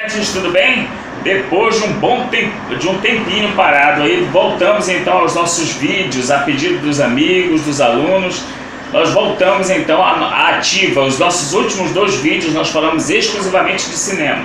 Gente, tudo bem? Depois de um tempinho parado aí, voltamos então aos nossos vídeos a pedido dos amigos, dos alunos. Nós voltamos então à ativa. Os nossos últimos 2 vídeos nós falamos exclusivamente de cinema,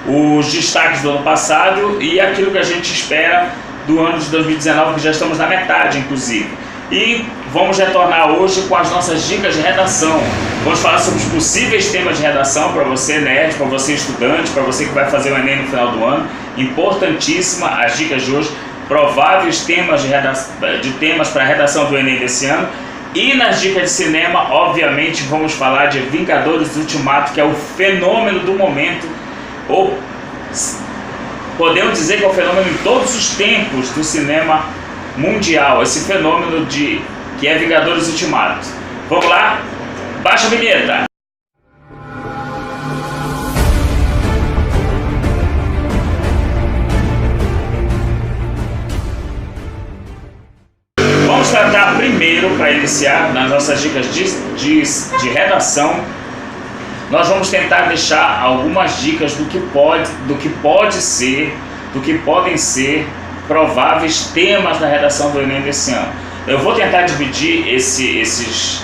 os destaques do ano passado e aquilo que a gente espera do ano de 2019, que já estamos na metade inclusive. E vamos retornar hoje com as nossas dicas de redação. Vamos falar sobre os possíveis temas de redação para você nerd, para você estudante, para você que vai fazer o Enem no final do ano. Importantíssima as dicas de hoje, prováveis temas de temas para a redação do Enem desse ano. E nas dicas de cinema, obviamente, vamos falar de Vingadores do Ultimato, que é o fenômeno do momento, ou podemos dizer que é o fenômeno em todos os tempos do cinema mundial, esse fenômeno que é Vingadores Ultimato. Vamos lá? Baixa a vinheta! Vamos tratar primeiro, para iniciar, nas nossas dicas de redação, nós vamos tentar deixar algumas dicas do que podem ser prováveis temas da redação do Enem desse ano. Eu vou tentar dividir esses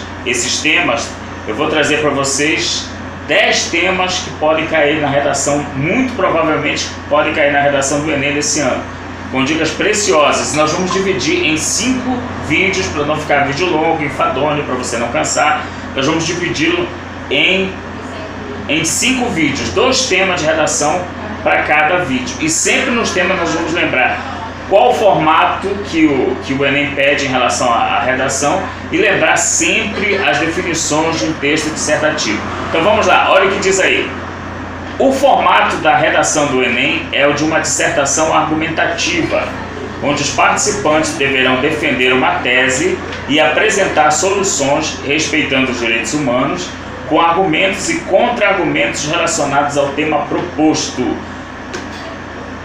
temas. Eu vou trazer para vocês 10 temas que podem cair na redação, muito provavelmente podem cair na redação do Enem desse ano, com dicas preciosas. Nós vamos dividir em 5 vídeos, para não ficar vídeo longo, enfadonho, para você não cansar. Nós vamos dividi-lo em 5 vídeos, 2 temas de redação para cada vídeo. E sempre nos temas nós vamos lembrar qual o formato que o Enem pede em relação à redação e lembrar sempre as definições de um texto dissertativo. Então vamos lá, olha o que diz aí. O formato da redação do Enem é o de uma dissertação argumentativa, onde os participantes deverão defender uma tese e apresentar soluções respeitando os direitos humanos, com argumentos e contra-argumentos relacionados ao tema proposto.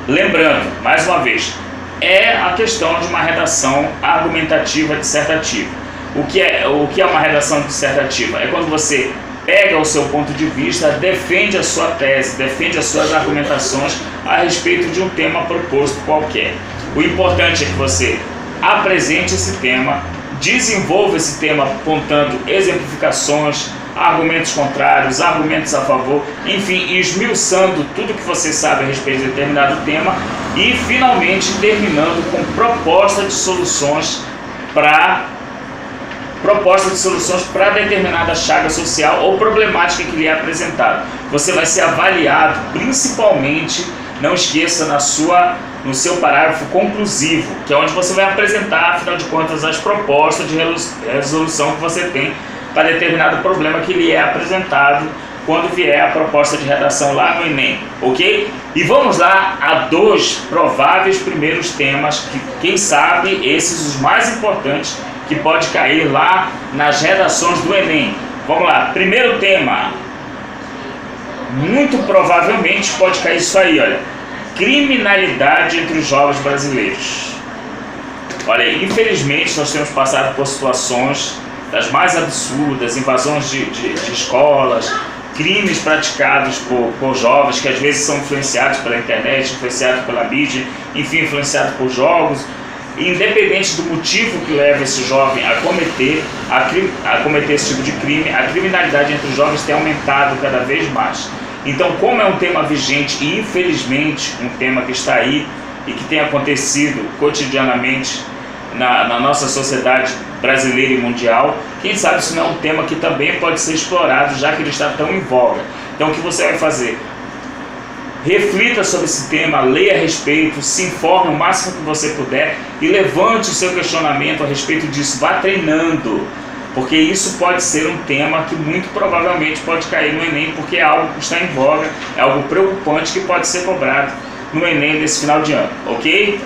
Lembrando, mais uma vez, é a questão de uma redação argumentativa dissertativa. O que é uma redação dissertativa? É quando você pega o seu ponto de vista, defende a sua tese, defende as suas argumentações a respeito de um tema proposto qualquer. O importante é que você apresente esse tema, desenvolva esse tema apontando exemplificações, argumentos contrários, argumentos a favor, enfim, esmiuçando tudo que você sabe a respeito de determinado tema e finalmente terminando com proposta de soluções para determinada chaga social ou problemática que lhe é apresentada. Você vai ser avaliado principalmente, não esqueça, no seu parágrafo conclusivo, que é onde você vai apresentar, afinal de contas, as propostas de resolução que você tem para determinado problema que lhe é apresentado quando vier a proposta de redação lá no Enem, ok? E vamos lá a 2 prováveis primeiros temas, que quem sabe esses os mais importantes, que pode cair lá nas redações do Enem. Vamos lá, primeiro tema, muito provavelmente pode cair isso aí, olha, criminalidade entre os jovens brasileiros. Olha, infelizmente nós temos passado por situações das mais absurdas, invasões de escolas, crimes praticados por jovens que às vezes são influenciados pela internet, influenciados pela mídia, enfim, influenciados por jogos. Independente do motivo que leva esse jovem a cometer esse tipo de crime, a criminalidade entre os jovens tem aumentado cada vez mais. Então, como é um tema vigente e infelizmente um tema que está aí e que tem acontecido cotidianamente na nossa sociedade brasileira e mundial, quem sabe se não é um tema que também pode ser explorado, já que ele está tão em voga. Então o que você vai fazer? Reflita sobre esse tema, leia a respeito, se informe o máximo que você puder e levante o seu questionamento a respeito disso, vá treinando, porque isso pode ser um tema que muito provavelmente pode cair no Enem, porque é algo que está em voga, é algo preocupante que pode ser cobrado no Enem desse final de ano, ok?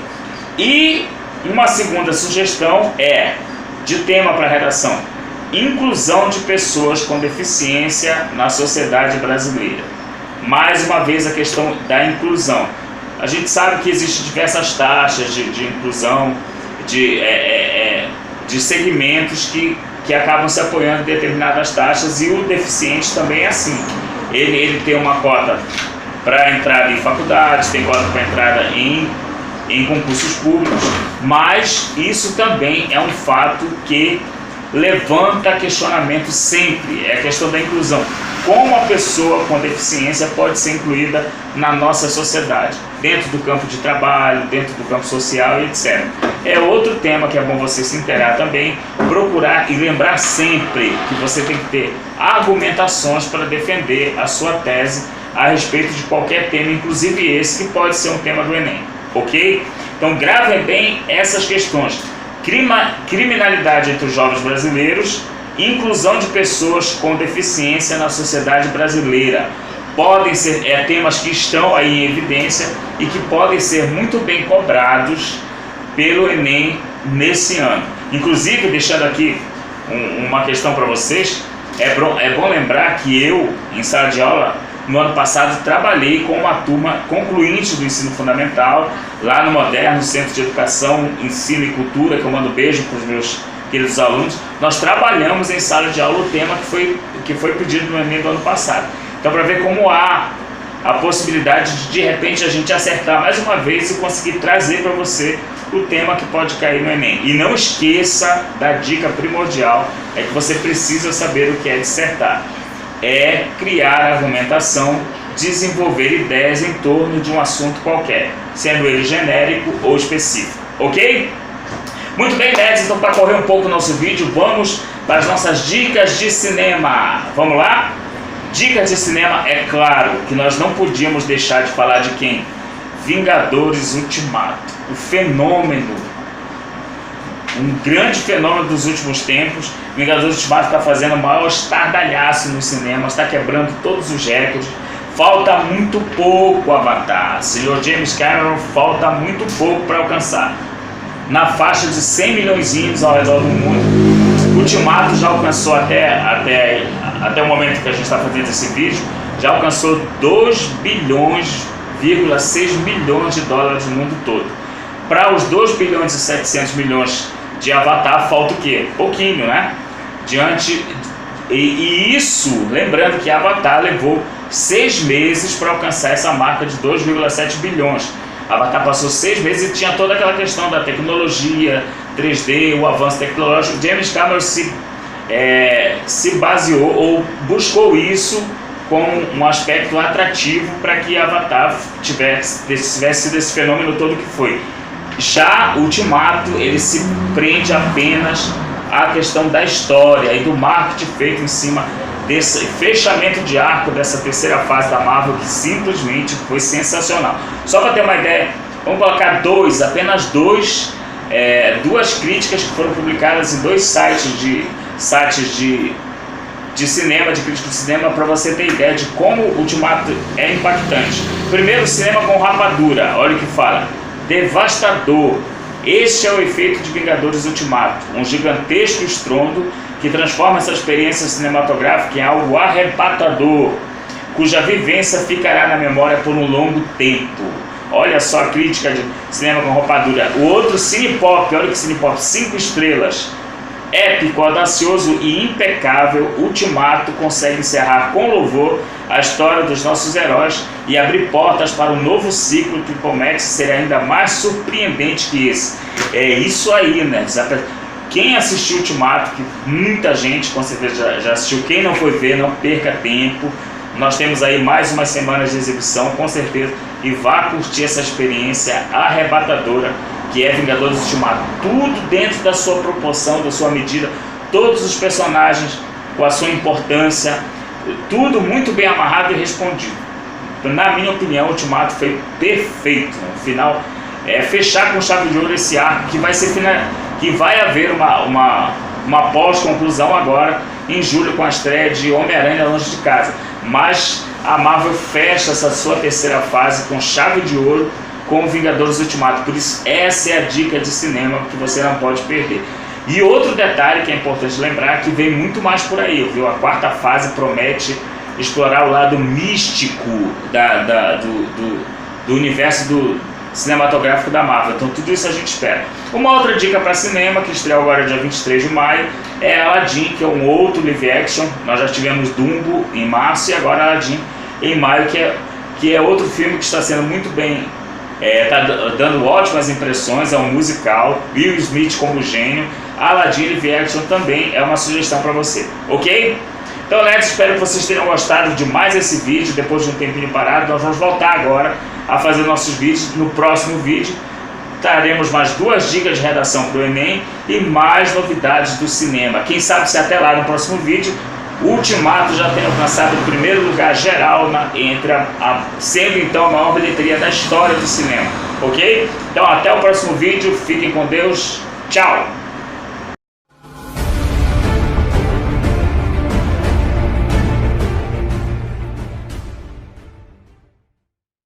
E uma segunda sugestão é de tema para redação: inclusão de pessoas com deficiência na sociedade brasileira. Mais uma vez a questão da inclusão. A gente sabe que existem diversas taxas de inclusão, de segmentos que acabam se apoiando em determinadas taxas, e o deficiente também é assim. Ele tem uma cota para entrada em faculdades, tem cota para entrada em concursos públicos, mas isso também é um fato que levanta questionamento sempre, é a questão da inclusão. Como a pessoa com deficiência pode ser incluída na nossa sociedade, dentro do campo de trabalho, dentro do campo social e etc. É outro tema que é bom você se inteirar também, procurar e lembrar sempre que você tem que ter argumentações para defender a sua tese a respeito de qualquer tema, inclusive esse que pode ser um tema do Enem, ok? Então gravem bem essas questões. Criminalidade entre os jovens brasileiros, inclusão de pessoas com deficiência na sociedade brasileira. Podem ser temas que estão aí em evidência e que podem ser muito bem cobrados pelo Enem nesse ano. Inclusive, deixando aqui uma questão para vocês, é bom lembrar que eu, em sala de aula, no ano passado, trabalhei com uma turma concluinte do ensino fundamental, lá no Moderno Centro de Educação, Ensino e Cultura, que eu mando beijo para os meus queridos alunos. Nós trabalhamos em sala de aula o tema que foi pedido no Enem do ano passado. Então, para ver como há a possibilidade de repente a gente acertar mais uma vez e conseguir trazer para você o tema que pode cair no Enem. E não esqueça da dica primordial, é que você precisa saber o que é dissertar. É criar argumentação, desenvolver ideias em torno de um assunto qualquer, sendo ele genérico ou específico, ok? Muito bem, nerds, então para correr um pouco o nosso vídeo, vamos para as nossas dicas de cinema. Vamos lá? Dicas de cinema, é claro que nós não podíamos deixar de falar de quem? Vingadores Ultimato, o fenômeno, um grande fenômeno dos últimos tempos. Vingadores Ultimato está fazendo o maior estardalhaço nos cinemas, está quebrando todos os recordes. Falta muito pouco Avatar, senhor James Cameron, falta muito pouco para alcançar. Na faixa de 100 milhões ao redor do mundo. Ultimato já alcançou até o momento que a gente está fazendo esse vídeo, já alcançou 2,6 bilhões de dólares no mundo todo. Para os 2 bilhões e 700 milhões de Avatar, falta o quê? Pouquinho, né? E isso, lembrando que Avatar levou 6 meses para alcançar essa marca de 2,7 bilhões. Avatar passou 6 meses e tinha toda aquela questão da tecnologia, 3D, o avanço tecnológico. James Cameron se baseou ou buscou isso como um aspecto atrativo para que Avatar tivesse sido esse fenômeno todo que foi. Já o Ultimato, ele se prende apenas à questão da história e do marketing feito em cima desse fechamento de arco dessa terceira fase da Marvel, que simplesmente foi sensacional. Só para ter uma ideia, vamos colocar apenas duas críticas que foram publicadas em 2 sites de cinema, de crítica de cinema, para você ter ideia de como o Ultimato é impactante. Primeiro, cinema com rapadura, olha o que fala: devastador. Este é o efeito de Vingadores Ultimato, um gigantesco estrondo que transforma essa experiência cinematográfica em algo arrebatador, cuja vivência ficará na memória por um longo tempo. Olha só a crítica de cinema com rapadura. O outro, Cinepop, olha que Cinepop, 5 estrelas. Épico, audacioso e impecável, Ultimato consegue encerrar com louvor a história dos nossos heróis e abrir portas para um novo ciclo que promete ser ainda mais surpreendente que esse. É isso aí, né? Quem assistiu Ultimato, que muita gente com certeza já assistiu, quem não foi ver, não perca tempo. Nós temos aí mais umas semanas de exibição, com certeza, e vá curtir essa experiência arrebatadora que é Vingadores Ultimato. Tudo dentro da sua proporção, da sua medida, todos os personagens com a sua importância, tudo muito bem amarrado e respondido. Então, na minha opinião, o Ultimato foi perfeito. No final, fechar com chave de ouro esse arco que vai haver uma pós-conclusão agora em julho com a estreia de Homem-Aranha Longe de Casa. Mas a Marvel fecha essa sua terceira fase com chave de ouro com Vingadores Ultimato. Por isso, essa é a dica de cinema que você não pode perder. E outro detalhe que é importante lembrar, que vem muito mais por aí, viu? A 4ª fase promete explorar o lado místico do universo cinematográfico da Marvel. Então tudo isso a gente espera. Uma outra dica para cinema, que estreou agora dia 23 de maio, é Aladdin, que é um outro live action. Nós já tivemos Dumbo em março e agora Aladdin em maio, que que é outro filme que está sendo muito bem, está dando ótimas impressões, é um musical. Will Smith como gênio. Aladdin Live Action também é uma sugestão para você, ok? Então, Neto, espero que vocês tenham gostado de mais esse vídeo. Depois de um tempinho parado, nós vamos voltar agora a fazer nossos vídeos. No próximo vídeo traremos mais 2 dicas de redação para o Enem e mais novidades do cinema. Quem sabe se até lá no próximo vídeo o Ultimato já tenha alcançado o primeiro lugar geral sendo então a maior bilheteria da história do cinema, ok? Então até o próximo vídeo, fiquem com Deus, tchau!